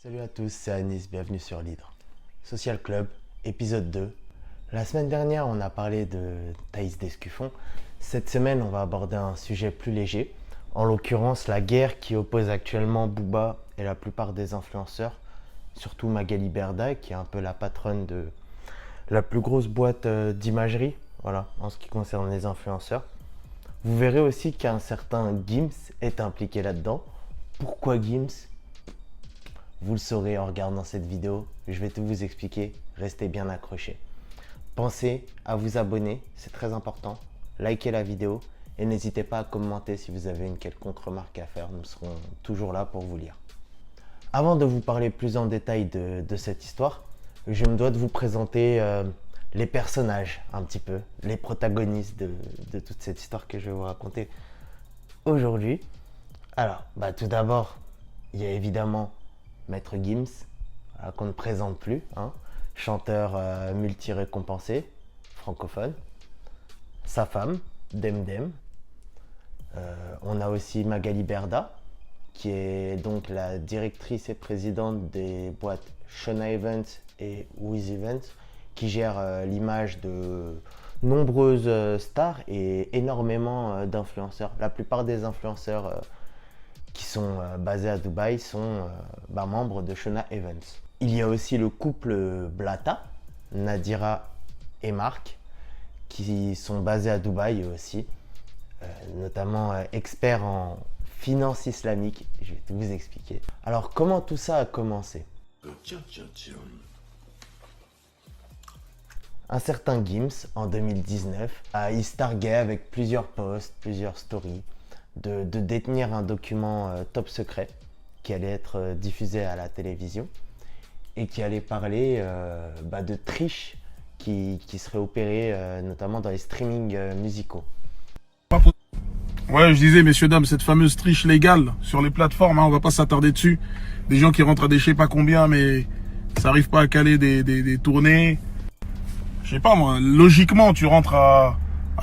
Salut à tous, c'est Anis, bienvenue sur l'Hydre. Social Club, épisode 2. La semaine dernière, on a parlé de Thaïs Descuffon. Cette semaine, on va aborder un sujet plus léger. En l'occurrence, la guerre qui oppose actuellement Booba et la plupart des influenceurs, surtout Magali Berda, qui est un peu la patronne de la plus grosse boîte d'imagerie, voilà, en ce qui concerne les influenceurs. Vous verrez aussi qu'un certain Gims est impliqué là-dedans. Pourquoi Gims ? Vous le saurez en regardant cette vidéo, je vais tout vous expliquer, restez bien accrochés. Pensez à vous abonner, c'est très important, likez la vidéo et n'hésitez pas à commenter si vous avez une quelconque remarque à faire, nous serons toujours là pour vous lire. Avant de vous parler plus en détail de cette histoire, je me dois de vous présenter les personnages un petit peu, les protagonistes de toute cette histoire que je vais vous raconter aujourd'hui. Alors, tout d'abord, il y a évidemment Maître Gims, qu'on ne présente plus, chanteur multi-récompensé, francophone. Sa femme, Demdem. On a aussi Magali Berda, qui est donc la directrice et présidente des boîtes Shona Events et Wiz Events, qui gère l'image de nombreuses stars et énormément d'influenceurs. La plupart des influenceurs qui sont basés à Dubaï sont membres de Shona Events. Il y a aussi le couple Blata, Nadira et Marc, qui sont basés à Dubaï aussi, notamment experts en finance islamique. Je vais tout vous expliquer. Alors, comment tout ça a commencé ? Un certain Gims, en 2019, il se targuait avec plusieurs posts, plusieurs stories, de détenir un document top secret qui allait être diffusé à la télévision et qui allait parler de triches qui seraient opérées notamment dans les streamings musicaux. Ouais, je disais, messieurs, dames, cette fameuse triche légale sur les plateformes, on va pas s'attarder dessus. Des gens qui rentrent à des je sais pas combien, mais ça arrive pas à caler des tournées. Je sais pas moi, logiquement, tu rentres à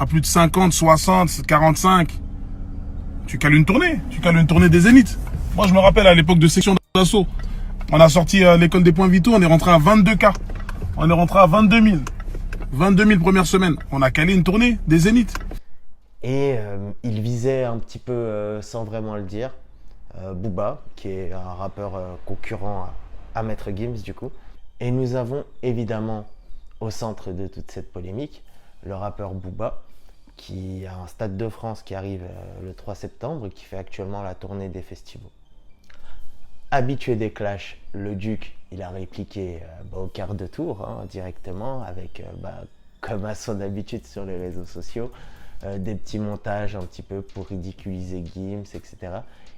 plus de 50, 60, 45. Tu cales une tournée des Zéniths. Moi, je me rappelle à l'époque de section d'assaut. On a sorti l'école des points vitaux, on est rentré à 22K. On est rentré à 22 000. 22 000 première semaine. On a calé une tournée des Zéniths. Et il visait un petit peu, sans vraiment le dire, Booba, qui est un rappeur concurrent à Maître Gims du coup. Et nous avons évidemment au centre de toute cette polémique le rappeur Booba, qui a un Stade de France qui arrive le 3 septembre et qui fait actuellement la tournée des festivals. Habitué des clashs, le Duc, il a répliqué au quart de tour directement avec, comme à son habitude sur les réseaux sociaux, des petits montages un petit peu pour ridiculiser Gims, etc.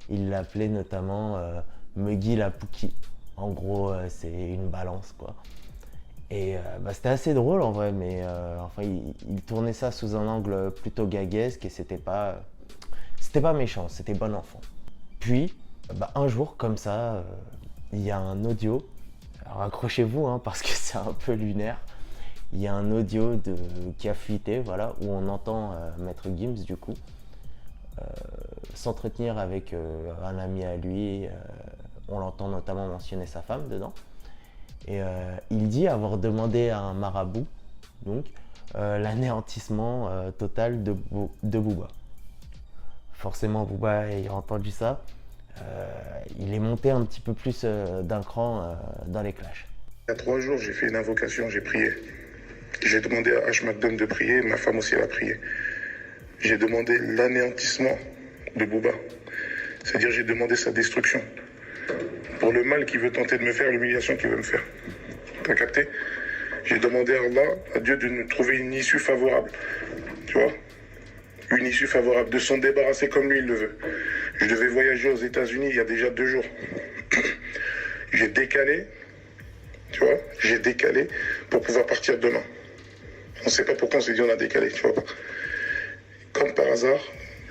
Il l'appelait notamment Muggy la Pouki. En gros, c'est une balance, quoi. Et c'était assez drôle en vrai, mais il tournait ça sous un angle plutôt gaguesque et c'était pas méchant, c'était bon enfant. Puis, un jour comme ça, il y a un audio, alors accrochez-vous parce que c'est un peu lunaire, il y a un audio qui a fuité, voilà, où on entend Maître Gims du coup s'entretenir avec un ami à lui, on l'entend notamment mentionner sa femme dedans. Et il dit avoir demandé à un marabout donc l'anéantissement total de Booba. Forcément, Booba ayant entendu ça, il est monté un petit peu plus d'un cran dans les clashs. Il y a 3 jours, j'ai fait une invocation, j'ai prié. J'ai demandé à H. McDonald de prier, ma femme aussi a prié. J'ai demandé l'anéantissement de Booba. C'est-à-dire j'ai demandé sa destruction. Pour le mal qu'il veut tenter de me faire, l'humiliation qu'il veut me faire. T'as capté ? J'ai demandé à Allah, à Dieu, de nous trouver une issue favorable. Tu vois ? Une issue favorable, de s'en débarrasser comme lui il le veut. Je devais voyager aux États-Unis il y a déjà 2 jours. J'ai décalé, tu vois ? J'ai décalé pour pouvoir partir demain. On ne sait pas pourquoi on s'est dit on a décalé, tu vois ? Comme par hasard,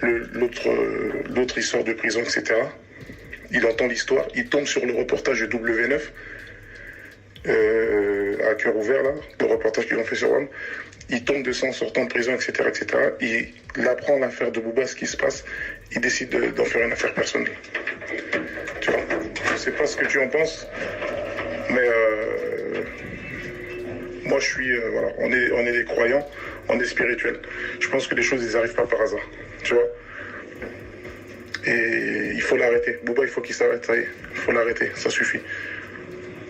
l'autre il sort de prison, etc. Il entend l'histoire, il tombe sur le reportage de W9 à cœur ouvert, là, le reportage qu'ils ont fait sur WAM. Il tombe de ça en sortant de prison, etc., etc. Il apprend l'affaire de Booba, ce qui se passe. Il décide d'en faire une affaire personnelle. Tu vois ? Je sais pas ce que tu en penses, mais moi je suis, voilà, on est des croyants, on est spirituels. Je pense que les choses, elles n'arrivent pas par hasard, tu vois. Et il faut l'arrêter. Booba, il faut qu'il s'arrête, ça y est. Il faut l'arrêter, ça suffit.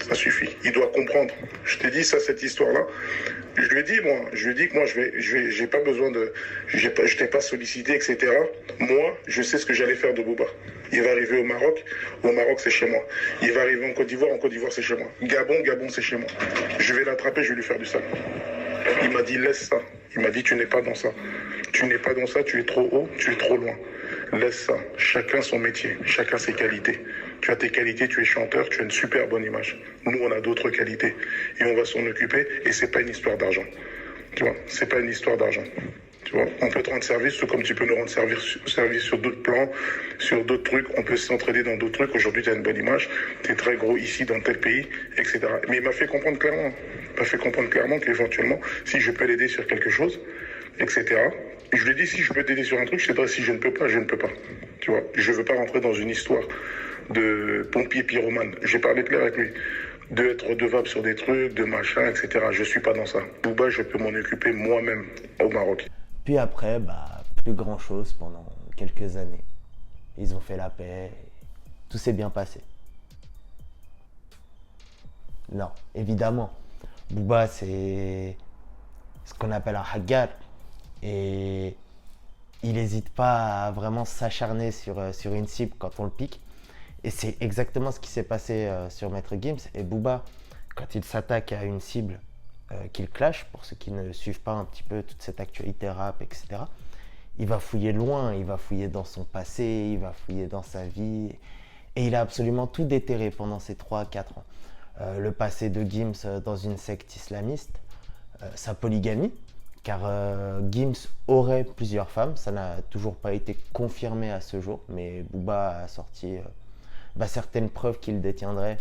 Ça suffit. Il doit comprendre. Je t'ai dit ça, cette histoire-là. Je lui ai dit que moi, j'ai pas besoin de, je t'ai pas sollicité, etc. Moi, je sais ce que j'allais faire de Booba. Il va arriver au Maroc c'est chez moi. Il va arriver en Côte d'Ivoire c'est chez moi. Gabon, c'est chez moi. Je vais l'attraper, je vais lui faire du sale. Il m'a dit, laisse ça. Il m'a dit, tu n'es pas dans ça. Tu n'es pas dans ça, tu es trop haut, tu es trop loin. Laisse ça. Chacun son métier, chacun ses qualités. Tu as tes qualités, tu es chanteur, tu as une super bonne image. Nous, on a d'autres qualités. Et on va s'en occuper. Et c'est pas une histoire d'argent. Tu vois, c'est pas une histoire d'argent. Tu vois, on peut te rendre service, tout comme tu peux nous rendre service sur d'autres plans, sur d'autres trucs. On peut s'entraider dans d'autres trucs. Aujourd'hui, tu as une bonne image. Tu es très gros ici, dans tel pays, etc. Mais il m'a fait comprendre clairement qu'éventuellement, si je peux l'aider sur quelque chose, etc. Et je lui ai dit, si je peux t'aider sur un truc, je sais pas, si je ne peux pas, je ne peux pas. Tu vois, je veux pas rentrer dans une histoire de pompier pyromane. J'ai parlé clair avec lui. De être redevable sur des trucs, de machin, etc. Je suis pas dans ça. Booba, je peux m'en occuper moi-même au Maroc. Puis après, plus grand chose pendant quelques années. Ils ont fait la paix, tout s'est bien passé. Non, évidemment, Booba c'est ce qu'on appelle un haggar et il n'hésite pas à vraiment s'acharner sur une cible quand on le pique. Et c'est exactement ce qui s'est passé sur Maître Gims et Booba. Quand il s'attaque à une cible qu'il clash, pour ceux qui ne suivent pas un petit peu toute cette actualité rap, etc., il va fouiller loin, il va fouiller dans son passé, il va fouiller dans sa vie. Et il a absolument tout déterré pendant ces 3-4 ans. Le passé de Gims dans une secte islamiste, sa polygamie, car Gims aurait plusieurs femmes, ça n'a toujours pas été confirmé à ce jour, mais Booba a sorti certaines preuves qu'il détiendrait.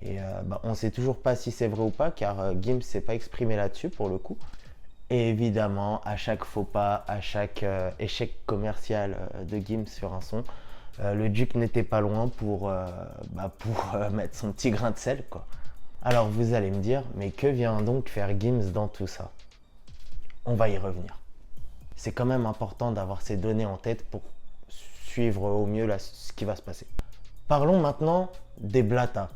Et on ne sait toujours pas si c'est vrai ou pas, car Gims ne s'est pas exprimé là-dessus pour le coup. Et évidemment, à chaque faux pas, à chaque échec commercial de Gims sur un son, le Duc n'était pas loin pour mettre son petit grain de sel, quoi. Alors vous allez me dire, mais que vient donc faire Gims dans tout ça? On va y revenir. C'est quand même important d'avoir ces données en tête pour suivre au mieux ce qui va se passer. Parlons maintenant des Blata.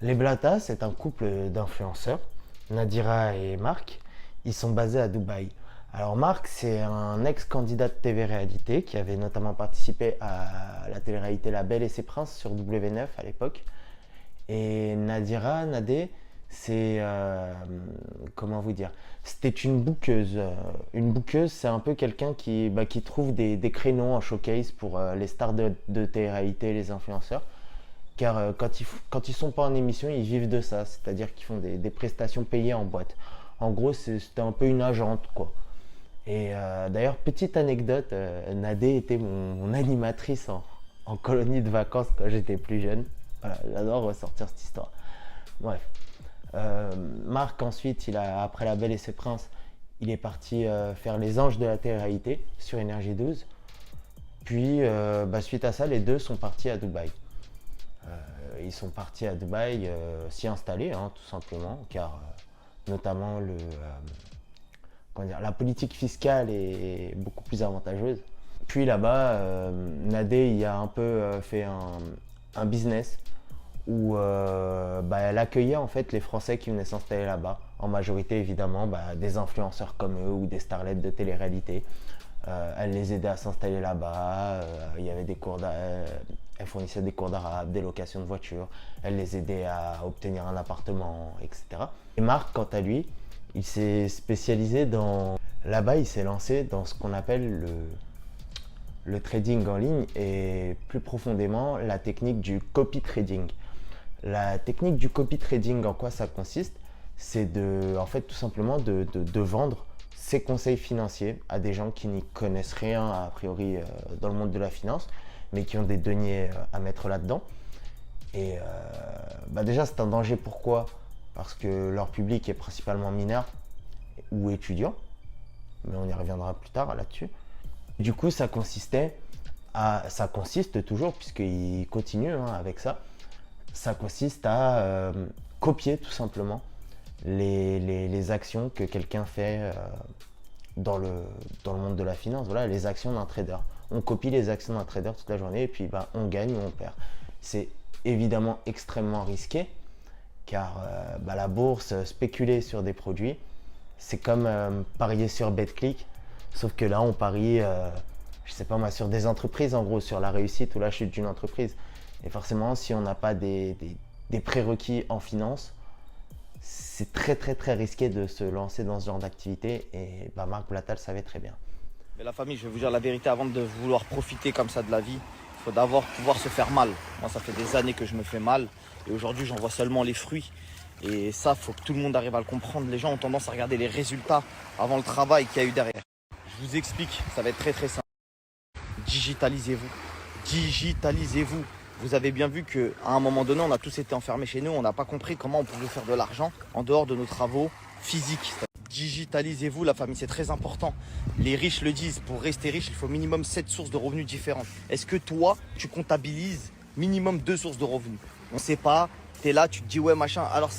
Les Blata, c'est un couple d'influenceurs, Nadira et Marc. Ils sont basés à Dubaï. Alors Marc, c'est un ex-candidat de TV-réalité qui avait notamment participé à la télé-réalité La Belle et ses Princes sur W9 à l'époque. Et Nadé, c'est... comment vous dire? C'était une bookeuse. Une bookeuse, c'est un peu quelqu'un qui trouve des créneaux en showcase pour les stars de télé-réalité, les influenceurs. Car quand ils sont pas en émission, ils vivent de ça. C'est-à-dire qu'ils font des prestations payées en boîte. En gros, c'était un peu une agente, quoi. Et d'ailleurs, petite anecdote, Nadé était mon animatrice en colonie de vacances quand j'étais plus jeune. Voilà, j'adore ressortir cette histoire. Bref. Marc, ensuite, après La Belle et ses Princes, il est parti faire Les Anges de la télé-réalité sur Énergie 12. Puis, suite à ça, les deux sont partis à Dubaï. Ils sont partis à Dubaï s'y installer, tout simplement, car notamment la politique fiscale est beaucoup plus avantageuse. Puis là-bas, Nadé y a un peu fait un business où elle accueillait en fait les Français qui venaient s'installer là-bas, en majorité évidemment des influenceurs comme eux ou des starlettes de télé-réalité. Elle les aidait à s'installer là-bas, il y avait elle fournissait des cours d'arabe, des locations de voitures, elle les aidait à obtenir un appartement, etc. Et Marc, quant à lui, il s'est spécialisé là-bas, il s'est lancé dans ce qu'on appelle le trading en ligne et plus profondément la technique du copy trading. La technique du copy trading, en quoi ça consiste? C'est tout simplement de vendre ses conseils financiers à des gens qui n'y connaissent rien a priori dans le monde de la finance, mais qui ont des deniers à mettre là-dedans. Et déjà c'est un danger, pourquoi? Parce que leur public est principalement mineur ou étudiant, mais on y reviendra plus tard là-dessus. Du coup ça consiste toujours, puisqu'ils continuent avec ça, ça consiste à copier tout simplement les actions que quelqu'un fait dans le monde de la finance. Voilà, les actions d'un trader. On copie les actions d'un trader toute la journée et puis on gagne ou on perd. C'est évidemment extrêmement risqué car la bourse, spéculer sur des produits, c'est comme parier sur BetClick, sauf que là on parie, je sais pas moi, sur des entreprises en gros, sur la réussite ou la chute d'une entreprise. Et forcément, si on n'a pas des prérequis en finance, c'est très très très risqué de se lancer dans ce genre d'activité et Marc Blatta le savait très bien. Mais la famille, je vais vous dire la vérité, avant de vouloir profiter comme ça de la vie, il faut d'abord pouvoir se faire mal. Moi, ça fait des années que je me fais mal et aujourd'hui, j'en vois seulement les fruits. Et ça, il faut que tout le monde arrive à le comprendre. Les gens ont tendance à regarder les résultats avant le travail qu'il y a eu derrière. Je vous explique, ça va être très très simple. Digitalisez-vous. Digitalisez-vous. Vous avez bien vu qu'à un moment donné, on a tous été enfermés chez nous. On n'a pas compris comment on pouvait faire de l'argent en dehors de nos travaux physiques. Digitalisez-vous, la famille, c'est très important. Les riches le disent, pour rester riche, il faut minimum 7 sources de revenus différentes. Est-ce que toi, tu comptabilises minimum 2 sources de revenus? On ne sait pas, tu es là, tu te dis ouais machin. Alors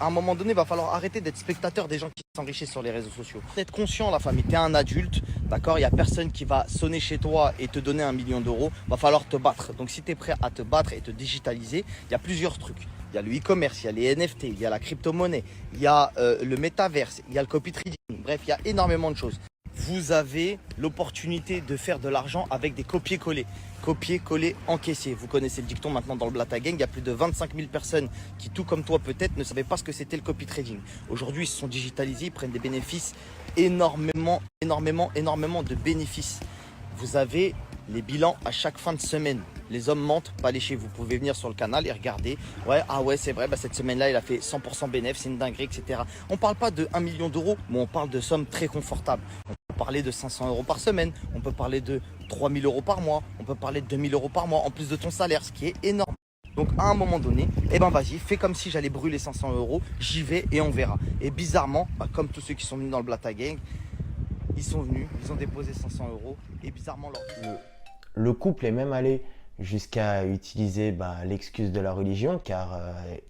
à un moment donné, il va falloir arrêter d'être spectateur des gens qui s'enrichissent sur les réseaux sociaux. D'être conscient, la famille, tu es un adulte, d'accord? Il n'y a personne qui va sonner chez toi et te donner 1 million d'euros. Il va falloir te battre. Donc si tu es prêt à te battre et te digitaliser, il y a plusieurs trucs. Il y a le e-commerce, il y a les NFT, il y a la crypto-monnaie, il y a le métaverse, il y a le copy trading. Bref, il y a énormément de choses. Vous avez l'opportunité de faire de l'argent avec des copier-coller. Copier-coller, encaisser. Vous connaissez le dicton maintenant dans le Blatta Gang. Il y a plus de 25 000 personnes qui, tout comme toi peut-être, ne savaient pas ce que c'était le copy trading. Aujourd'hui, ils se sont digitalisés, ils prennent des bénéfices, énormément de bénéfices. Vous avez les bilans à chaque fin de semaine. Les hommes mentent, pas les chiffres. Vous pouvez venir sur le canal et regarder. Ouais, ah ouais, c'est vrai, cette semaine-là, il a fait 100% bénéfice, c'est une dinguerie, etc. On parle pas de 1 million d'euros, mais on parle de sommes très confortables. On peut parler de 500 euros par semaine, on peut parler de 3 000 euros par mois, on peut parler de 2 000 euros par mois, en plus de ton salaire, ce qui est énorme. Donc à un moment donné, vas-y, fais comme si j'allais brûler 500 euros, j'y vais et on verra. Et bizarrement, comme tous ceux qui sont venus dans le Blatta Gang, ils sont venus, ils ont déposé 500 euros et bizarrement le couple est même allé jusqu'à utiliser l'excuse de la religion car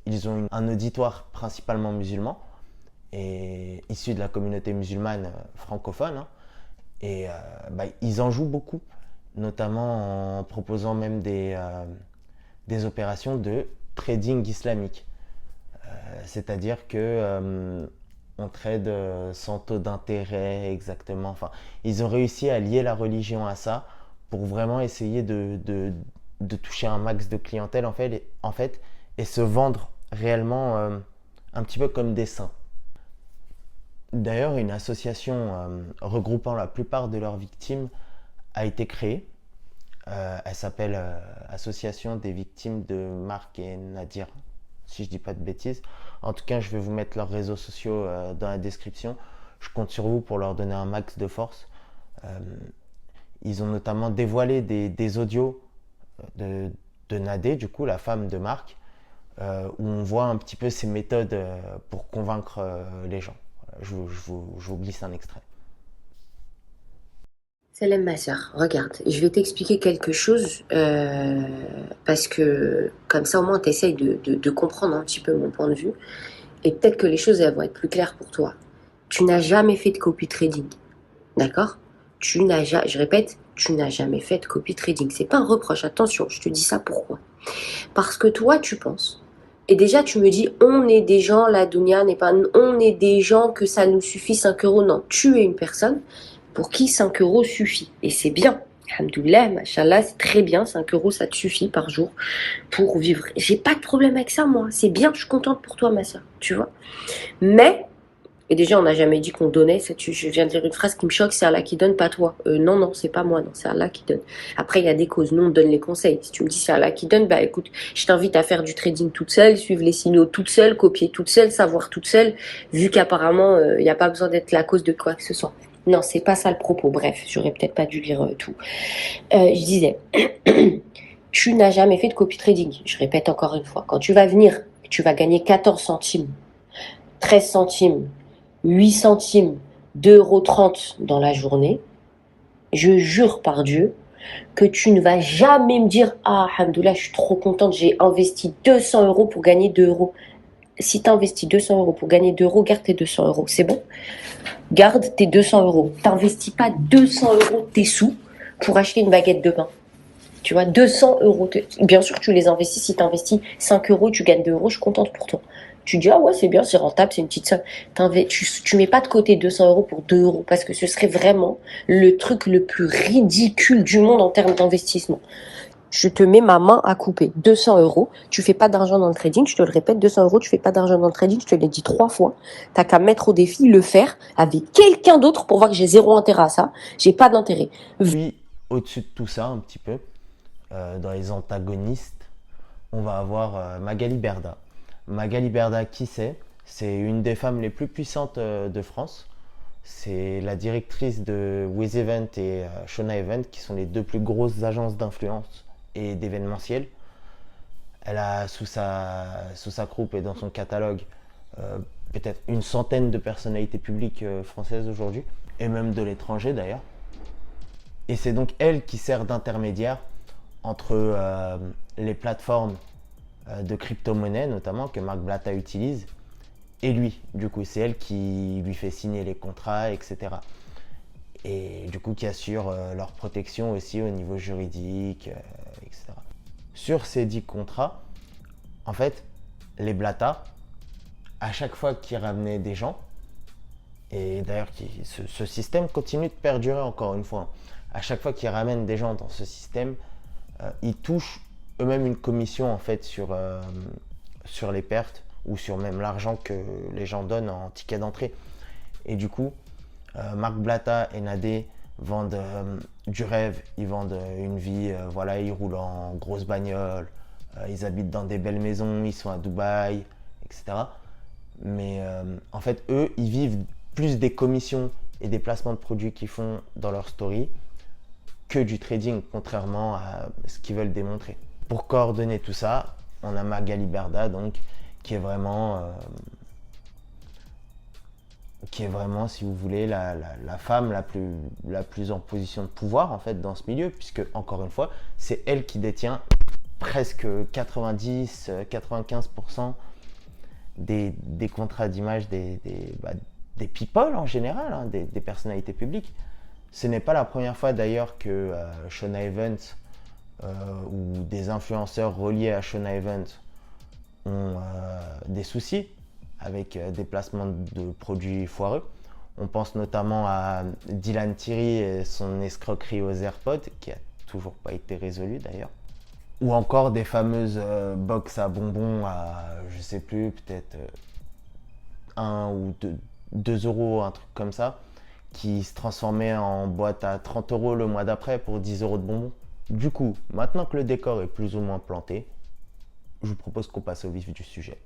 ils ont un auditoire principalement musulman et issu de la communauté musulmane francophone et ils en jouent beaucoup, notamment en proposant même des opérations de trading islamique, c'est-à-dire que on trade sans taux d'intérêt exactement. Enfin, ils ont réussi à lier la religion à ça pour vraiment essayer de toucher un max de clientèle en fait et se vendre réellement un petit peu comme des saints. D'ailleurs, une association regroupant la plupart de leurs victimes a été créée. Elle s'appelle Association des victimes de Marc et Nadir, si je dis pas de bêtises. En tout cas, je vais vous mettre leurs réseaux sociaux dans la description. Je compte sur vous pour leur donner un max de force. Ils ont notamment dévoilé des audios de Nadé, du coup, la femme de Marc, où on voit un petit peu ses méthodes pour convaincre les gens. Je vous glisse un extrait. Salam ma soeur, regarde, je vais t'expliquer quelque chose parce que comme ça au moins tu essayes de comprendre un petit peu mon point de vue et peut-être que les choses elles vont être plus claires pour toi. Tu n'as jamais fait de copy trading, d'accord? Je répète, tu n'as jamais fait de copy trading. C'est pas un reproche, attention, je te dis ça pourquoi? Parce que toi tu penses, et déjà tu me dis on est des gens, la dunya n'est pas, on est des gens que ça nous suffit 5 euros. Non, tu es une personne pour qui 5 euros suffit. Et c'est bien. Alhamdoulilah, machallah, c'est très bien. 5 euros, ça te suffit par jour pour vivre. J'ai pas de problème avec ça, moi. C'est bien, je suis contente pour toi, ma soeur. Tu vois. Mais, et déjà, on n'a jamais dit qu'on donnait. Je viens de dire une phrase qui me choque, c'est Allah qui donne, pas toi. Non, c'est pas moi, non, c'est Allah qui donne. Après, il y a des causes. Nous, on donne les conseils. Si tu me dis c'est Allah qui donne, écoute, je t'invite à faire du trading toute seule, suivre les signaux toute seule, copier toute seule, savoir toute seule, vu qu'apparemment, il n'y a pas besoin d'être la cause de quoi que ce soit. Non, c'est pas ça le propos. Bref, j'aurais peut-être pas dû lire tout. Je disais, tu n'as jamais fait de copy trading. Je répète encore une fois. Quand tu vas venir, tu vas gagner 14 centimes, 13 centimes, 8 centimes, 2,30 € dans la journée. Je jure par Dieu que tu ne vas jamais me dire « Ah, alhamdoulilah, je suis trop contente, j'ai investi 200 euros pour gagner 2 euros. » Si tu as investi 200 euros pour gagner 2 euros, garde tes 200 euros, c'est bon? Garde tes 200 euros. T'investis pas 200 euros de tes sous pour acheter une baguette de pain. Tu vois, 200 euros. Bien sûr, tu les investis. Si tu investis 5 euros, tu gagnes 2 euros, je suis contente pour toi. Tu dis, ah ouais, c'est bien, c'est rentable, c'est une petite somme. Tu mets pas de côté 200 euros pour 2 euros parce que ce serait vraiment le truc le plus ridicule du monde en termes d'investissement. Je te mets ma main à couper. 200 euros, tu fais pas d'argent dans le trading, je te le répète, 200 euros, tu fais pas d'argent dans le trading, je te l'ai dit 3 fois. T'as qu'à mettre au défi, le faire avec quelqu'un d'autre pour voir que j'ai zéro intérêt à ça. J'ai pas d'intérêt. Puis, au-dessus de tout ça, un petit peu, dans les antagonistes, on va avoir Magali Berda. Magali Berda, qui c'est? C'est une des femmes les plus puissantes de France. C'est la directrice de WizEvent et Shona Event, qui sont les 2 plus grosses agences d'influence et d'événementiel. Elle a sous sa croupe et dans son catalogue peut-être une centaine de personnalités publiques françaises aujourd'hui, et même de l'étranger d'ailleurs. Et c'est donc elle qui sert d'intermédiaire entre les plateformes de crypto-monnaie notamment que Marc Blatta utilise et lui. Du coup, c'est elle qui lui fait signer les contrats, etc. Et du coup, qui assure leur protection aussi au niveau juridique, etc. Sur ces 10 contrats, en fait, les Blatta, à chaque fois qu'ils ramenaient des gens, et d'ailleurs ce système continue de perdurer encore une fois, à chaque fois qu'ils ramènent des gens dans ce système, ils touchent eux-mêmes une commission en fait sur les pertes ou sur même l'argent que les gens donnent en ticket d'entrée. Et du coup, Marc Blatta et Nadé vendent du rêve, ils vendent une vie, voilà, ils roulent en grosse bagnole, ils habitent dans des belles maisons, ils sont à Dubaï, etc. Mais en fait, eux, ils vivent plus des commissions et des placements de produits qu'ils font dans leur story que du trading, contrairement à ce qu'ils veulent démontrer. Pour coordonner tout ça, on a Magali Berda, donc, qui est vraiment, si vous voulez, la femme la plus en position de pouvoir en fait dans ce milieu, puisque encore une fois, c'est elle qui détient presque 90-95% des contrats d'image des people en général, hein, des personnalités publiques. Ce n'est pas la première fois d'ailleurs que Shona Event ou des influenceurs reliés à Shona Event ont des soucis avec des placements de produits foireux. On pense notamment à Dylan Thierry et son escroquerie aux AirPods, qui a toujours pas été résolue d'ailleurs. Ou encore des fameuses box à bonbons à, je sais plus, peut-être 1 ou 2 euros, un truc comme ça, qui se transformait en boîte à 30 euros le mois d'après pour 10 euros de bonbons. Du coup, maintenant que le décor est plus ou moins planté, je vous propose qu'on passe au vif du sujet.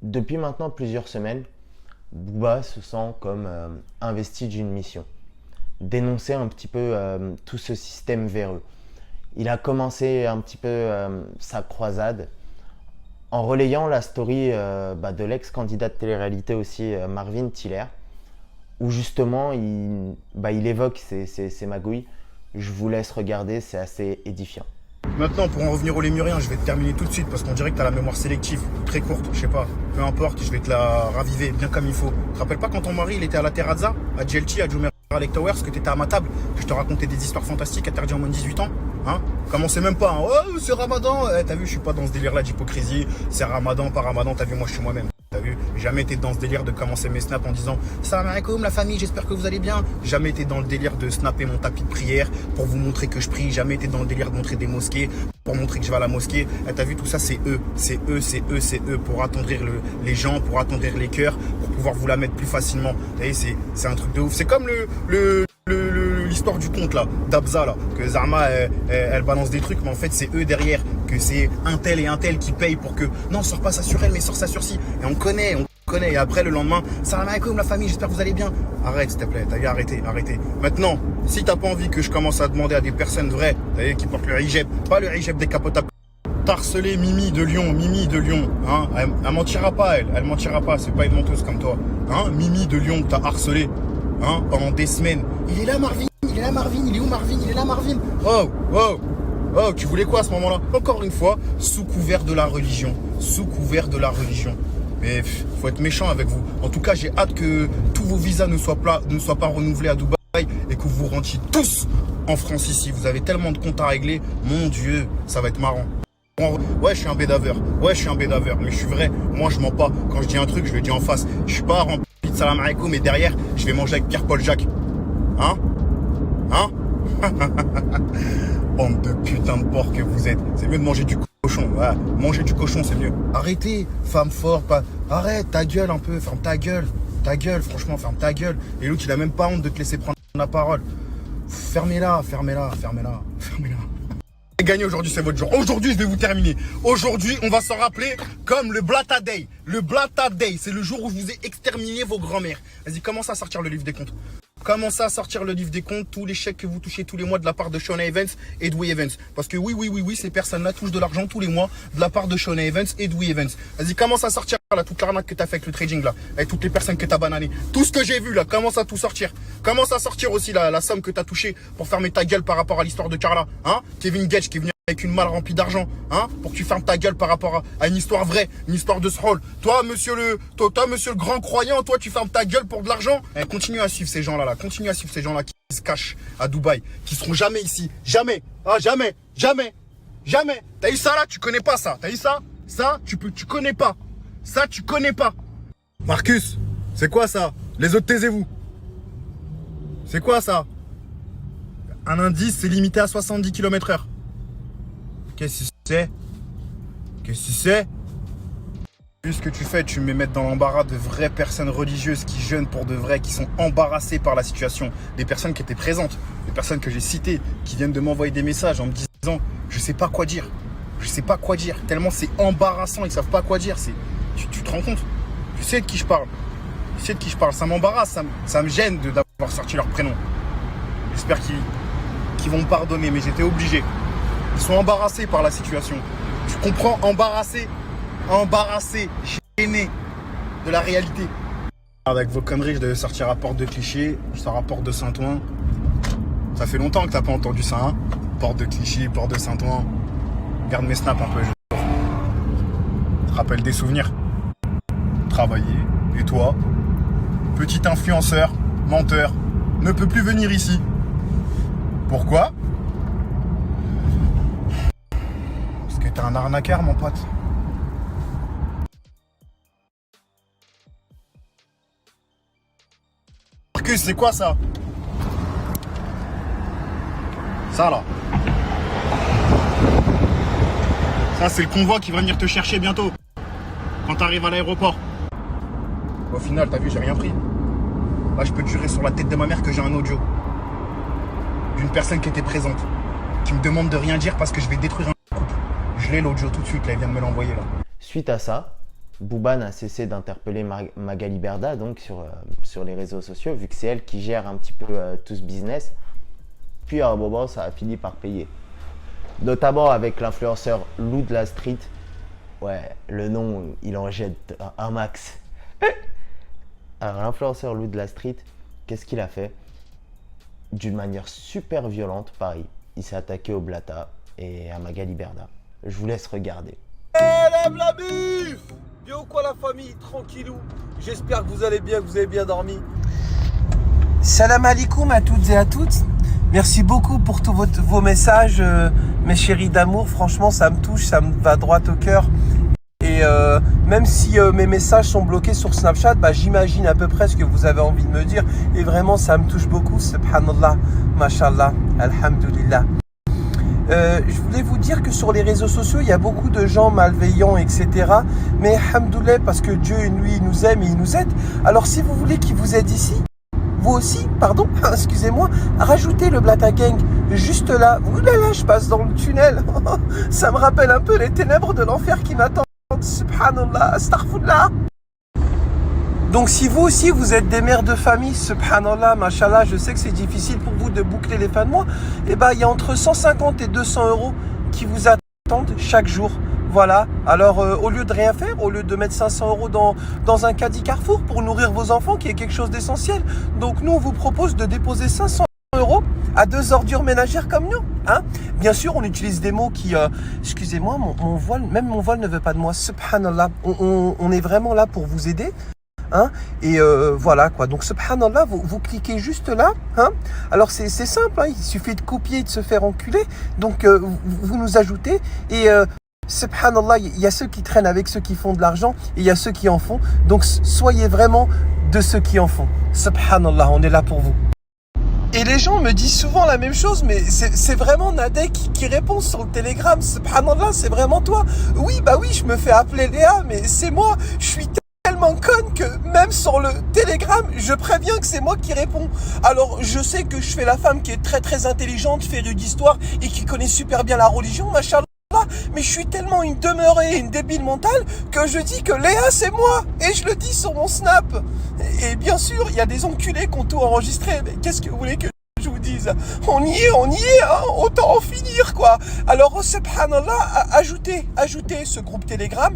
Depuis maintenant plusieurs semaines, Booba se sent comme investi d'une mission. Dénoncer un petit peu tout ce système véreux. Il a commencé un petit peu sa croisade en relayant la story de l'ex-candidat de télé-réalité aussi, Marvin Tiller, où justement il évoque ces magouilles. Je vous laisse regarder, c'est assez édifiant. Maintenant, pour en revenir aux Lémuriens, je vais te terminer tout de suite parce qu'on dirait que tu as la mémoire sélective, très courte, je sais pas. Peu importe, je vais te la raviver bien comme il faut. Tu te rappelles pas quand ton mari il était à la Terrazza, à GLT, à Jumeirah Lake Towers, que tu étais à ma table, que je te racontais des histoires fantastiques interdits en moins de 18 ans, hein? Commencez même pas, hein. Oh, c'est Ramadan. T'as vu, je suis pas dans ce délire-là d'hypocrisie. C'est Ramadan, pas Ramadan, t'as vu, moi je suis moi-même. T'as vu, jamais été dans ce délire de commencer mes snaps en disant salam alaikum la famille, j'espère que vous allez bien. Jamais été dans le délire de snapper mon tapis de prière pour vous montrer que je prie. Jamais été dans le délire de montrer des mosquées pour montrer que je vais à la mosquée. T'as vu, tout ça c'est eux, pour attendrir les gens, pour attendrir les cœurs, pour pouvoir vous la mettre plus facilement. Vous voyez, c'est un truc de ouf. C'est comme l'histoire du conte là, d'Abza là, que Zarma elle balance des trucs, mais en fait c'est eux derrière, que c'est un tel et un tel qui payent pour que non, sors pas ça sur elle, mais sors ça sur ci. Et on connaît. Et après le lendemain, salam alaikum la famille, j'espère que vous allez bien. Arrête s'il te plaît, t'as vu, arrêtez. Maintenant, si t'as pas envie que je commence à demander à des personnes vraies, t'as vu, qui portent le hijab, pas le hijab décapotable. T'as harcelé Mimi de Lyon, hein, elle mentira pas, elle mentira pas, c'est pas une menteuse comme toi, hein, Mimi de Lyon, t'as harcelé, hein, pendant des semaines. Il est là Marvin, il est là Marvin, il est où Marvin, il est là Marvin. Oh, tu voulais quoi à ce moment-là? Encore une fois, sous couvert de la religion. Sous couvert de la religion. Mais faut être méchant avec vous. En tout cas, j'ai hâte que tous vos visas ne soient pas renouvelés à Dubaï et que vous rentriez tous en France ici. Vous avez tellement de comptes à régler. Mon Dieu, ça va être marrant. Ouais, je suis un bédaveur. Mais je suis vrai. Moi, je mens pas. Quand je dis un truc, je le dis en face. Je suis pas rempli de salam alaikum, mais derrière, je vais manger avec Pierre-Paul Jacques. Hein? Bande de putain de porc que vous êtes. C'est mieux de manger du cochon. Ouais, manger du cochon, c'est mieux. Arrêtez, femme fort, pas. Arrête, ta gueule un peu, ferme ta gueule. Ta gueule, franchement, ferme ta gueule. Et l'autre, il a même pas honte de te laisser prendre la parole. Fermez-la. Gagner aujourd'hui, c'est votre jour. Aujourd'hui, je vais vous terminer. Aujourd'hui, on va s'en rappeler comme le Blata Day. Le Blata Day, c'est le jour où je vous ai exterminé vos grands-mères. Vas-y, commence à sortir le livre des comptes. Commencez à sortir le livre des comptes, tous les chèques que vous touchez tous les mois de la part de Shona Evans et Dewey Evans. Parce que oui, ces personnes-là touchent de l'argent tous les mois de la part de Shona Evans et Dewey Evans. Vas-y, commence à sortir là, toute l'arnaque que t'as fait avec le trading là, avec toutes les personnes que t'as bananées. Tout ce que j'ai vu là, commence à tout sortir. Commence à sortir aussi la somme que t'as touchée pour fermer ta gueule par rapport à l'histoire de Carla. Hein? Kevin Gage qui est venu avec une malle remplie d'argent, hein, pour que tu fermes ta gueule par rapport à une histoire vraie, une histoire de ce rôle. Toi, monsieur le grand croyant, toi, tu fermes ta gueule pour de l'argent. Continue à suivre ces gens-là, continue à suivre ces gens-là qui se cachent à Dubaï, qui seront jamais ici, jamais, jamais. T'as eu ça là, tu connais pas ça. T'as eu ça, tu connais pas. Ça, tu connais pas. Marcus, c'est quoi ça? Les autres, taisez-vous. C'est quoi ça? Un indice, c'est limité à 70 km/h. Qu'est-ce que c'est? Vu ce que tu fais, tu me mets dans l'embarras de vraies personnes religieuses qui jeûnent pour de vrai, qui sont embarrassées par la situation. Des personnes qui étaient présentes, des personnes que j'ai citées, qui viennent de m'envoyer des messages en me disant « je sais pas quoi dire ». Tellement c'est embarrassant, ils savent pas quoi dire. Tu te rends compte? Tu sais de qui je parle. Ça m'embarrasse, ça me gêne d'avoir sorti leur prénom. J'espère qu'ils vont me pardonner, mais j'étais obligé. Ils sont embarrassés par la situation. Tu comprends? Embarrassés, gênés de la réalité. Avec vos conneries, je devais sortir à Porte de Clichy, je sors à Porte de Saint-Ouen. Ça fait longtemps que t'as pas entendu ça, hein? Porte de Clichy, Porte de Saint-Ouen. Garde mes snaps un peu, je te rappelle des souvenirs. Travailler, et toi, petit influenceur, menteur, ne peut plus venir ici. Pourquoi? Parce que t'es un arnaqueur, mon pote. Marcus, c'est quoi ça? Ça là. Ça, c'est le convoi qui va venir te chercher bientôt. Quand t'arrives à l'aéroport. Au final, t'as vu, j'ai rien pris. Là, je peux te jurer sur la tête de ma mère que j'ai un audio d'une personne qui était présente, qui me demande de rien dire parce que je vais détruire un couple. Je l'ai l'audio tout de suite, là, il vient de me l'envoyer là. Suite à ça, Booba n'a cessé d'interpeller Magali Berda donc sur les réseaux sociaux, vu que c'est elle qui gère un petit peu tout ce business. Puis à un moment, ça a fini par payer. Notamment avec l'influenceur Lou de la Street. Ouais, le nom, il en jette un max. Alors l'influenceur Lou de la Street, qu'est-ce qu'il a fait? D'une manière super violente, pareil. Il s'est attaqué au Blata et à Magali Berda. Je vous laisse regarder. Lève la bif! Bien ou quoi la famille? Tranquillou. J'espère que vous allez bien, que vous avez bien dormi. Salam alaikum à toutes et à toutes. Merci beaucoup pour tous vos messages, mes chéris d'amour. Franchement, ça me touche, ça me va droit au cœur. Et même si mes messages sont bloqués sur Snapchat, j'imagine à peu près ce que vous avez envie de me dire. Et vraiment, ça me touche beaucoup. Subhanallah, mashallah, alhamdulillah. Je voulais vous dire que sur les réseaux sociaux, il y a beaucoup de gens malveillants, etc. Mais alhamdoulilah, parce que Dieu, lui, il nous aime et il nous aide. Alors si vous voulez qu'il vous aide ici, vous aussi, pardon, excusez-moi, rajoutez le Blata Gang juste là. Oulala, je passe dans le tunnel. Ça me rappelle un peu les ténèbres de l'enfer qui m'attendent. Subhanallah, astaghfirullah. Donc si vous aussi vous êtes des mères de famille, subhanallah, mashallah, je sais que c'est difficile pour vous de boucler les fins de mois, et il y a entre 150 et 200 euros qui vous attendent chaque jour. Voilà, alors au lieu de rien faire, au lieu de mettre 500 euros dans un caddie Carrefour pour nourrir vos enfants, qui est quelque chose d'essentiel, donc nous on vous propose de déposer 500 euros à deux ordures ménagères comme nous, hein. Bien sûr, on utilise des mots qui, excusez-moi, mon voile, même mon voile ne veut pas de moi. Subhanallah, on est vraiment là pour vous aider. Hein, et voilà quoi. Donc subhanallah, vous cliquez juste là. Hein. Alors c'est simple, hein, il suffit de copier et de se faire enculer. Donc vous nous ajoutez et subhanallah, il y a ceux qui traînent avec ceux qui font de l'argent et il y a ceux qui en font. Donc soyez vraiment de ceux qui en font. Subhanallah, on est là pour vous. Et les gens me disent souvent la même chose, mais c'est vraiment Nadek qui répond sur le Telegram. Subhanallah, c'est vraiment toi. Oui, bah oui, je me fais appeler Léa, mais c'est moi. Je suis tellement conne que même sur le Telegram, je préviens que c'est moi qui réponds. Alors, je sais que je fais la femme qui est très très intelligente, férue d'histoire et qui connaît super bien la religion, machallah. Mais je suis tellement une demeurée, une débile mentale que je dis que Léa c'est moi et je le dis sur mon Snap. Et bien sûr, il y a des enculés qui ont tout enregistré. Mais qu'est-ce que vous voulez que je vous dise? On y est, hein, autant en finir quoi. Alors subhanallah, ajoutez ce groupe Telegram.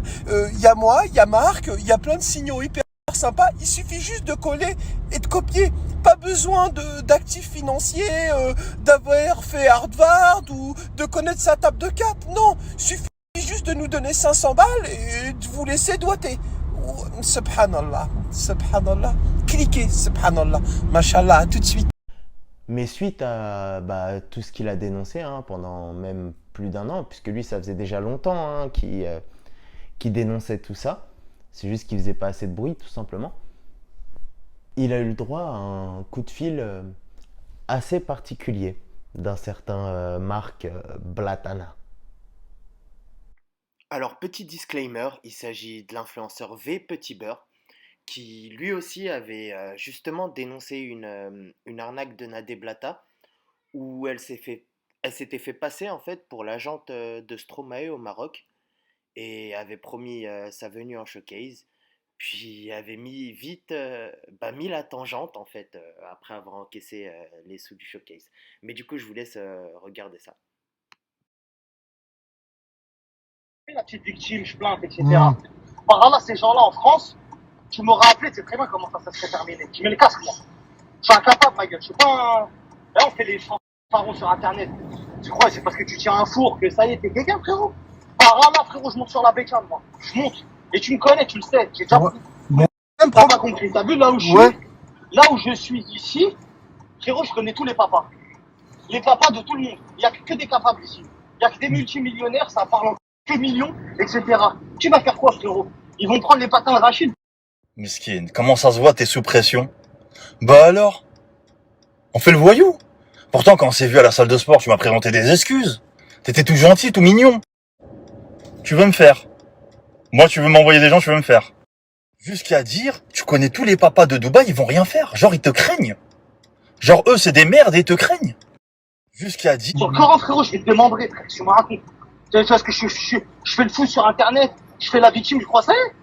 Il y a moi, il y a Marc, il y a plein de signaux hyper sympas. Il suffit juste de coller et de copier. Pas besoin d'actifs financiers, d'avoir fait Harvard ou de connaître sa table de cap. Non, suffit juste de nous donner 500 balles et de vous laisser doigter. Subhanallah, subhanallah. Cliquez, subhanallah. Mashallah, tout de suite. Mais suite à tout ce qu'il a dénoncé hein, pendant même plus d'un an, puisque lui ça faisait déjà longtemps hein, qu'il dénonçait tout ça, c'est juste qu'il faisait pas assez de bruit tout simplement. Il a eu le droit à un coup de fil assez particulier d'un certain Marc Blatana. Alors petit disclaimer, il s'agit de l'influenceur V Petit Beurre, qui lui aussi avait justement dénoncé une arnaque de Nadé Blata, où elle s'était fait passer en fait pour l'agente de Stromae au Maroc, et avait promis sa venue en showcase, puis avait mis mis la tangente en fait, après avoir encaissé les sous du showcase. Mais du coup je vous laisse regarder ça. La petite victime, je plainte, etc. Par là, ces gens-là en France, tu m'aurais appelé, tu sais très bien comment ça serait terminé. Tu mets le casque, moi. Je suis incapable, ma gueule. Je suis pas un... Là, on fait les fanfarons sur Internet. Tu crois, c'est parce que tu tiens un four que ça y est, t'es quelqu'un, frérot. Par là, frérot, je monte sur la bécane, moi. Je monte. Et tu me connais, tu le sais. J'ai déjà... T'as pas compris. T'as vu là où je suis? Là où je suis ici, frérot, je connais tous les papas. Les papas de tout le monde. Il y a que des capables ici. Il y a que des multimillionnaires, ça parle en que millions, etc. Tu vas faire quoi, frérot? Ils vont prendre les patins à Rachid. Miskin, comment ça se voit, t'es sous pression? Bah alors? On fait le voyou? Pourtant, quand on s'est vu à la salle de sport, tu m'as présenté des excuses. T'étais tout gentil, tout mignon. Tu veux me faire? Moi, tu veux m'envoyer des gens, tu veux me faire? Jusqu'à dire, tu connais tous les papas de Dubaï, ils vont rien faire. Genre, ils te craignent. Genre, eux, c'est des merdes et ils te craignent. Jusqu'à dire... Encore un frérot, je vais te demander, frère, tu me racontes. Tu vois ce que je fais le fou sur Internet, je fais la victime, je crois ça y est.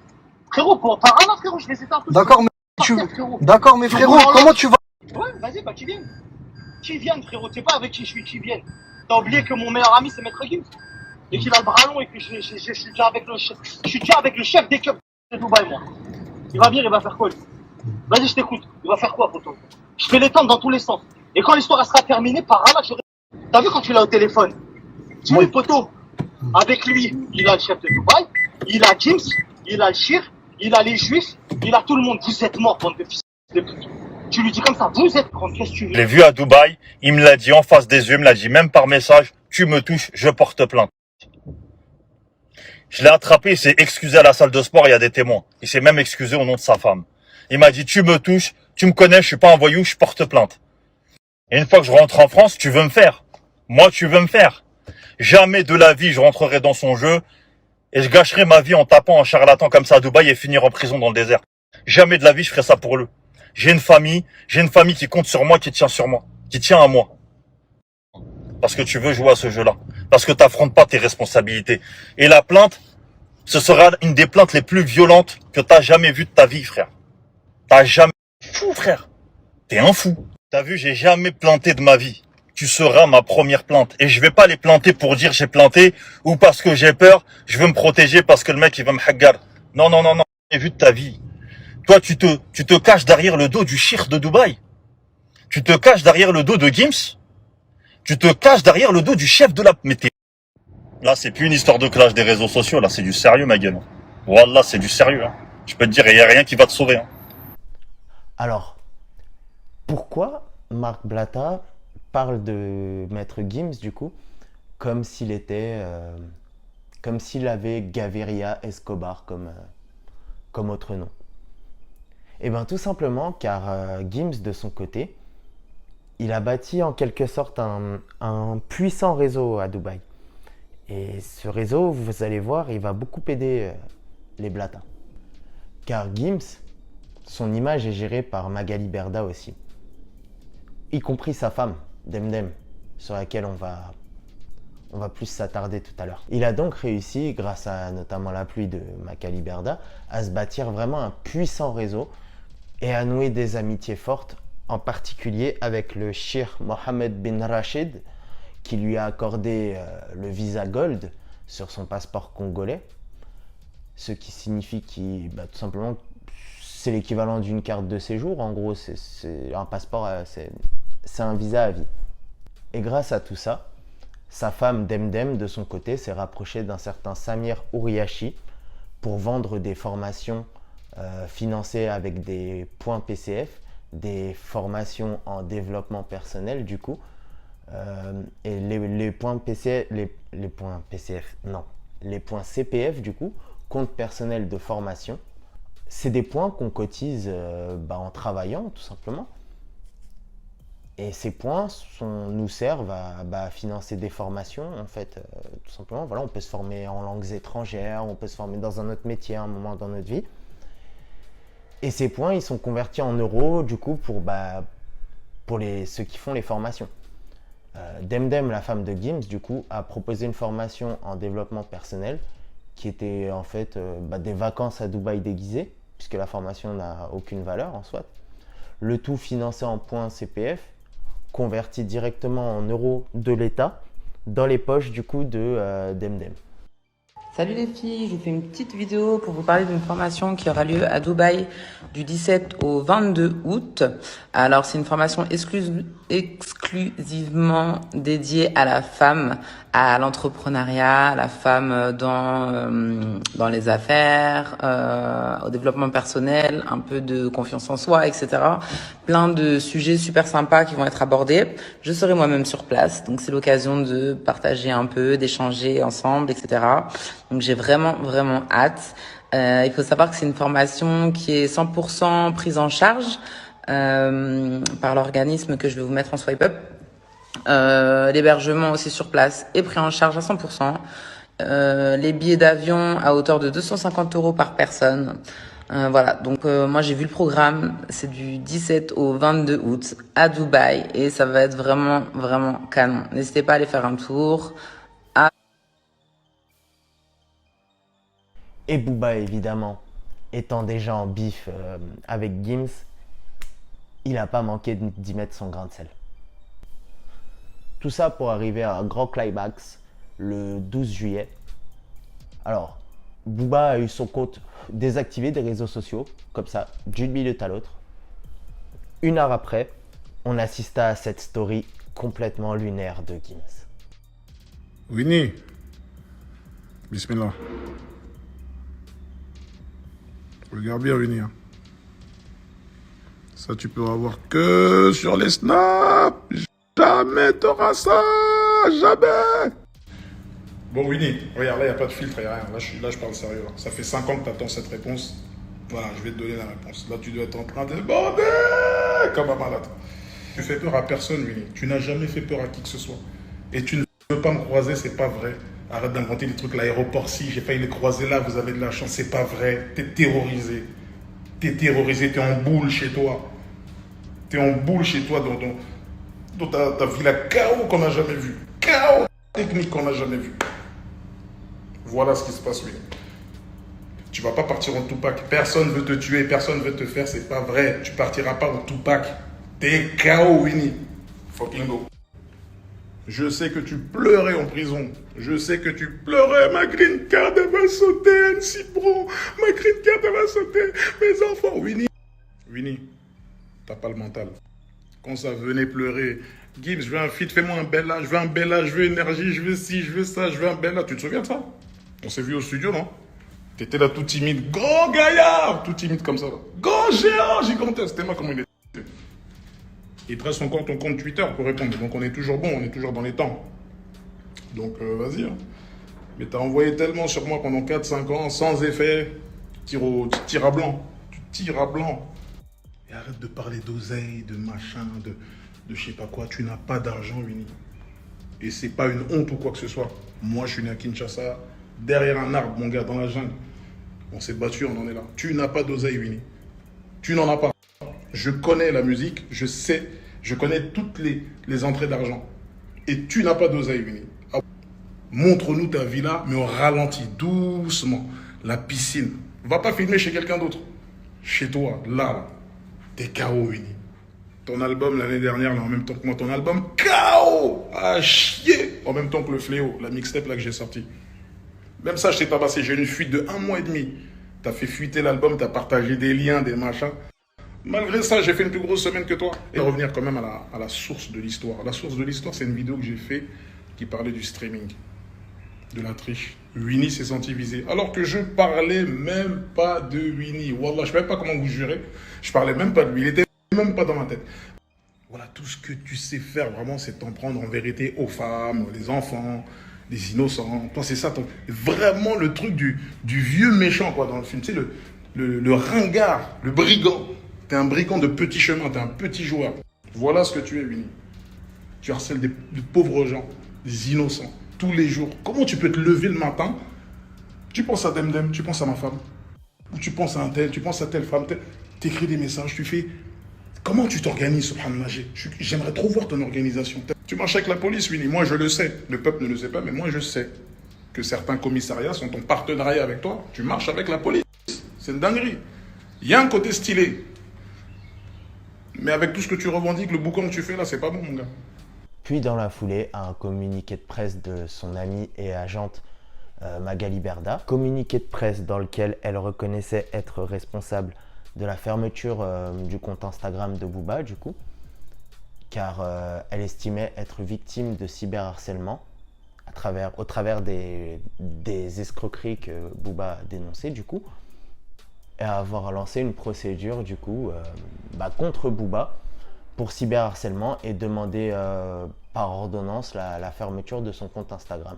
Frérot, par là, frérot, je les éteins tous. D'accord, mais frérot, comment tu vas? Ouais, vas-y, bah qui viennent. Qui viennent, frérot, tu sais pas avec qui je suis, qui viennent. T'as oublié que mon meilleur ami, c'est Maître Gims. Et qu'il a le bras long et que je suis déjà avec le chef des clubs de Dubaï, moi. Il va venir, il va faire quoi, lui? Vas-y, je t'écoute. Il va faire quoi, poto? Je fais l'étendre dans tous les sens. Et quand l'histoire sera terminée, par là, t'as vu quand tu l'as au téléphone? Tu vois, poto. Avec lui, il a le chef de Dubaï, il a Gims, il a le Shir, il a les Juifs, il a tout le monde. Vous êtes morts, bande de fils de pute. Tu lui dis comme ça, vous êtes morts, qu'est-ce que tu veux? Je l'ai vu à Dubaï, il me l'a dit en face des yeux, il me l'a dit même par message, tu me touches, je porte plainte. Je l'ai attrapé, il s'est excusé à la salle de sport, il y a des témoins. Il s'est même excusé au nom de sa femme. Il m'a dit, tu me touches, tu me connais, je suis pas un voyou, je porte plainte. Et une fois que je rentre en France, tu veux me faire? Moi, tu veux me faire? Jamais de la vie je rentrerai dans son jeu et je gâcherai ma vie en tapant un charlatan comme ça à Dubaï et finir en prison dans le désert. Jamais de la vie je ferai ça pour lui. J'ai une famille qui compte sur moi, qui tient sur moi, qui tient à moi. Parce que tu veux jouer à ce jeu-là. Parce que t'affrontes pas tes responsabilités. Et la plainte, ce sera une des plaintes les plus violentes que t'as jamais vues de ta vie, frère. T'as jamais... Fou, frère. T'es un fou. T'as vu, j'ai jamais planté de ma vie. Tu seras ma première plainte. Et je vais pas les planter pour dire j'ai planté ou parce que j'ai peur, je veux me protéger parce que le mec il va me haggar. Non. J'ai vu de ta vie. Toi, tu te caches derrière le dos du shir de Dubaï. Tu te caches derrière le dos de Gims. Tu te caches derrière le dos du chef de la... Mais là, c'est plus une histoire de clash des réseaux sociaux, là, c'est du sérieux, ma gueule. Wallah, c'est du sérieux. Hein. Je peux te dire, il n'y a rien qui va te sauver. Hein. Alors, pourquoi Marc Blatta parle de Maître Gims, du coup, comme s'il était... comme s'il avait Gaviria Escobar comme autre nom? Eh bien, tout simplement car Gims, de son côté, il a bâti en quelque sorte un puissant réseau à Dubaï. Et ce réseau, vous allez voir, il va beaucoup aider les Blatta. Car Gims, son image est gérée par Magali Berda aussi. Y compris sa femme, Demdem, sur laquelle on va plus s'attarder tout à l'heure. Il a donc réussi, grâce à notamment l'appui de Magali Berda, à se bâtir vraiment un puissant réseau et à nouer des amitiés fortes, en particulier avec le Cheikh Mohammed bin Rachid, qui lui a accordé le visa Gold sur son passeport congolais, ce qui signifie tout simplement, c'est l'équivalent d'une carte de séjour. En gros, c'est un passeport, c'est un visa à vie. Et grâce à tout ça, sa femme Demdem, de son côté, s'est rapprochée d'un certain Samir Ouriachi pour vendre des formations financées avec des points PCF, des formations en développement personnel du coup. Et les points PCF, les points PCF, non, les points CPF du coup, compte personnel de formation, c'est des points qu'on cotise en travaillant tout simplement. Et ces points nous servent à financer des formations, en fait, tout simplement. Voilà, on peut se former en langues étrangères, on peut se former dans un autre métier à un moment dans notre vie. Et ces points, ils sont convertis en euros, du coup, pour ceux qui font les formations. Demdem, la femme de Gims, du coup, a proposé une formation en développement personnel qui était en fait des vacances à Dubaï déguisées, puisque la formation n'a aucune valeur en soi. Le tout financé en points CPF, converti directement en euros de l'État dans les poches du coup de Demdem. Salut les filles, je vous fais une petite vidéo pour vous parler d'une formation qui aura lieu à Dubaï du 17 au 22 août. Alors c'est une formation exclusivement dédiée à la femme, à l'entrepreneuriat, à la femme dans les affaires, au développement personnel, un peu de confiance en soi, etc. Plein de sujets super sympas qui vont être abordés. Je serai moi-même sur place, donc c'est l'occasion de partager un peu, d'échanger ensemble, etc. Donc j'ai vraiment hâte. Il faut savoir que c'est une formation qui est 100% prise en charge par l'organisme que je vais vous mettre en swipe up. L'hébergement aussi sur place est pris en charge à 100%. Les billets d'avion à hauteur de 250 € par personne. Voilà, donc moi j'ai vu le programme, c'est du 17 au 22 août à Dubaï et ça va être vraiment canon. N'hésitez pas à aller faire un tour. Et Booba, évidemment, étant déjà en bif avec Gims, il n'a pas manqué d'y mettre son grain de sel. Tout ça pour arriver à un grand climax le 12 juillet. Alors, Booba a eu son compte désactivé des réseaux sociaux, comme ça, d'une minute à l'autre. Une heure après, on assista à cette story complètement lunaire de Gims. Winnie, bismillah. Regarde bien, Winnie. Ça, tu peux avoir que sur les snaps. Jamais t'auras ça. Jamais. Bon, Winnie, regarde, là, il n'y a pas de filtre, il n'y a rien. Là, je parle sérieux. Là. Ça fait 5 ans que tu attends cette réponse. Voilà, je vais te donner la réponse. Là, tu dois être en train de bander comme un malade. Tu fais peur à personne, Winnie. Tu n'as jamais fait peur à qui que ce soit. Et tu ne veux pas me croiser, c'est pas vrai. Arrête d'inventer des trucs, l'aéroport, si j'ai failli les croiser là, vous avez de la chance, c'est pas vrai. T'es terrorisé. T'es terrorisé, t'es en boule chez toi. T'es en boule chez toi dans ta villa chaos qu'on n'a jamais vu. Chaos technique qu'on n'a jamais vu. Voilà ce qui se passe, oui. Tu vas pas partir en Tupac. Personne veut te tuer, personne veut te faire, c'est pas vrai. Tu partiras pas en Tupac. T'es KO, Winnie. Fucking go. Je sais que tu pleurais en prison. Je sais que tu pleurais. Ma green card, elle va sauter, Annecy Bro. Ma green card, elle va sauter. Mes enfants, Winnie. Winnie, t'as pas le mental. Quand ça venait pleurer, Gibbs, je veux un feat, fais-moi un Bella, je veux un Bella, je veux énergie, je veux ci, je veux ça, je veux un Bella. Tu te souviens de ça? On s'est vu au studio, non? T'étais là tout timide, grand gaillard, tout timide comme ça. Là. Grand géant, gigantesque. C'était moi comment il était. Il te reste encore ton compte Twitter pour répondre. Donc on est toujours bon, on est toujours dans les temps. Donc vas-y. Hein. Mais t'as envoyé tellement sur moi pendant 4-5 ans, sans effet. Tu tires à blanc. Tu tires à blanc. Et arrête de parler d'oseille, de machin, de je sais pas quoi. Tu n'as pas d'argent, Winnie. Et c'est pas une honte ou quoi que ce soit. Moi, je suis né à Kinshasa, derrière un arbre, mon gars, dans la jungle. On s'est battu, on en est là. Tu n'as pas d'oseille, Winnie. Tu n'en as pas. Je connais la musique, je sais, je connais toutes les entrées d'argent. Et tu n'as pas d'oseille, Winnie. Montre-nous ta villa, mais on ralentit doucement. La piscine. Va pas filmer chez quelqu'un d'autre. Chez toi, là. T'es KO, Winnie. Ton album l'année dernière, là, en même temps que moi, ton album, KO à chier. En même temps que le Fléau, la mixtape là que j'ai sorti. Même ça, je t'ai tabassé. J'ai eu une fuite de 1 mois et demi. T'as fait fuiter l'album, t'as partagé des liens, des machins. Malgré ça, j'ai fait une plus grosse semaine que toi. Et revenir quand même à la source de l'histoire. La source de l'histoire, c'est une vidéo que j'ai fait qui parlait du streaming, de la triche. Winnie s'est senti visé. Alors que je parlais même pas de Winnie. Wallah, je ne sais même pas comment vous jurez. Je parlais même pas de lui. Il était même pas dans ma tête. Voilà, tout ce que tu sais faire vraiment, c'est t'en prendre en vérité aux femmes, les enfants, les innocents. Toi, c'est ça, vraiment le truc du vieux méchant quoi, dans le film. Tu sais, le ringard, le brigand. T'es un brigand de petit chemin, t'es un petit joueur. Voilà ce que tu es, Winnie. Tu harcèles des pauvres gens, des innocents, tous les jours. Comment tu peux te lever le matin? Tu penses à Demdem, tu penses à ma femme. Ou tu penses à un tel, tu penses à telle femme. T'écris des messages, tu fais... Comment tu t'organises, subhanallah? J'aimerais trop voir ton organisation. Tu marches avec la police, Winnie. Moi, je le sais. Le peuple ne le sait pas, mais moi, je sais que certains commissariats sont en partenariat avec toi. Tu marches avec la police. C'est une dinguerie. Il y a un côté stylé. Mais avec tout ce que tu revendiques, le boucan que tu fais là, c'est pas bon, mon gars. Puis dans la foulée, un communiqué de presse de son amie et agente Magali Berda. Communiqué de presse dans lequel elle reconnaissait être responsable de la fermeture du compte Instagram de Booba, du coup, car elle estimait être victime de cyberharcèlement au travers des escroqueries que Booba a dénoncées, du coup, et avoir lancé une procédure, du coup, contre Booba pour cyberharcèlement et demander par ordonnance la fermeture de son compte Instagram.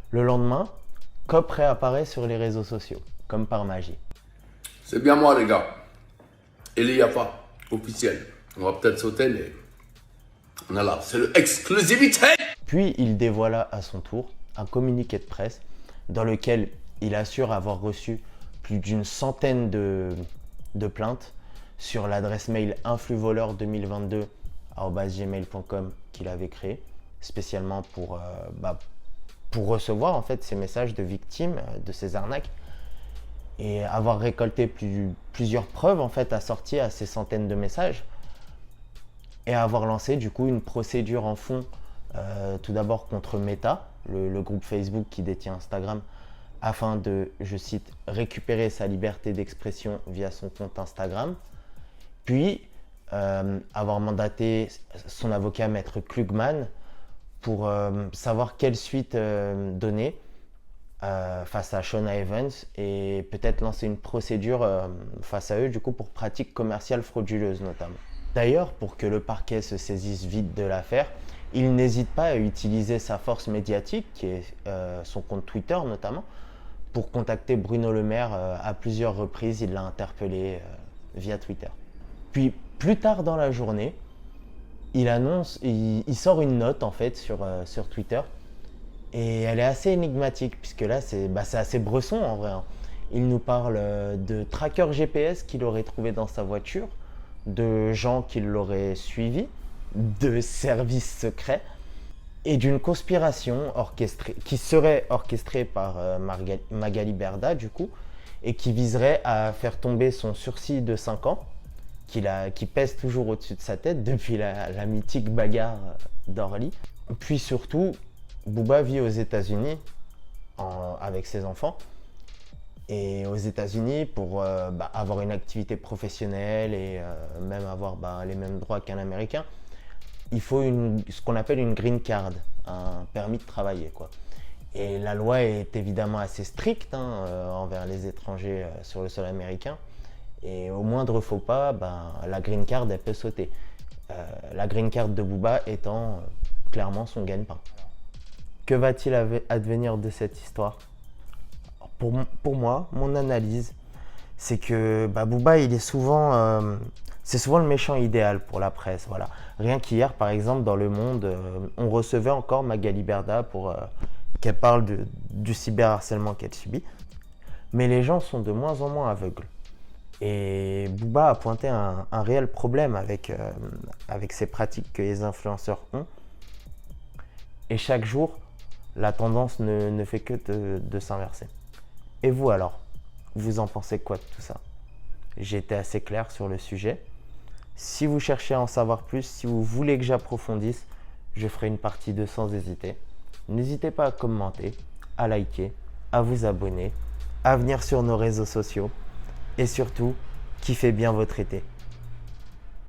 Le lendemain, Cop réapparaît sur les réseaux sociaux, comme par magie. C'est bien moi, les gars. Eli Yafa, officiel. On va peut-être sauter, mais on est là. C'est l'exclusivité. Puis il dévoila à son tour un communiqué de presse dans lequel il assure avoir reçu plus d'une centaine de plaintes sur l'adresse mail influvoleur2022@gmail.com qu'il avait créé spécialement pour recevoir en fait ces messages de victimes de ces arnaques. Et avoir récolté plusieurs preuves en fait assorties à ces centaines de messages et avoir lancé du coup une procédure en fond tout d'abord contre Meta, le groupe Facebook qui détient Instagram, afin de, je cite, récupérer sa liberté d'expression via son compte Instagram, puis avoir mandaté son avocat Maître Klugman pour savoir quelle suite donner face à Shona Evans et peut-être lancer une procédure face à eux du coup pour pratiques commerciales frauduleuses notamment. D'ailleurs, pour que le parquet se saisisse vite de l'affaire, il n'hésite pas à utiliser sa force médiatique, qui est son compte Twitter notamment, pour contacter Bruno Le Maire à plusieurs reprises. Il l'a interpellé via Twitter. Puis plus tard dans la journée, il sort une note en fait sur Twitter. Et elle est assez énigmatique, puisque là, c'est assez Bresson en vrai. Hein. Il nous parle de trackers GPS qu'il aurait trouvé dans sa voiture, de gens qui l'auraient suivi, de services secrets, et d'une conspiration qui serait orchestrée par Magali Berda, du coup, et qui viserait à faire tomber son sursis de 5 ans, qui pèse toujours au-dessus de sa tête depuis la mythique bagarre d'Orly. Puis surtout, Booba vit aux États-Unis avec ses enfants. Et aux États-Unis, pour avoir une activité professionnelle et même avoir les mêmes droits qu'un Américain, il faut ce qu'on appelle une green card, un permis de travailler, quoi. Et la loi est évidemment assez stricte envers les étrangers sur le sol américain. Et au moindre faux pas, la green card, elle peut sauter. La green card de Booba étant clairement son gagne-pain. Que va-t-il advenir de cette histoire ? Pour moi, mon analyse, c'est que Booba, il est c'est souvent le méchant idéal pour la presse. Voilà. Rien qu'hier, par exemple, dans Le Monde, on recevait encore Magali Berda pour qu'elle parle du cyberharcèlement qu'elle subit. Mais les gens sont de moins en moins aveugles. Et Booba a pointé un réel problème avec ces pratiques que les influenceurs ont. Et chaque jour, la tendance ne fait que de s'inverser. Et vous alors, vous en pensez quoi de tout ça ? J'ai été assez clair sur le sujet. Si vous cherchez à en savoir plus, si vous voulez que j'approfondisse, je ferai une partie 2 sans hésiter. N'hésitez pas à commenter, à liker, à vous abonner, à venir sur nos réseaux sociaux et surtout, kiffez bien votre été.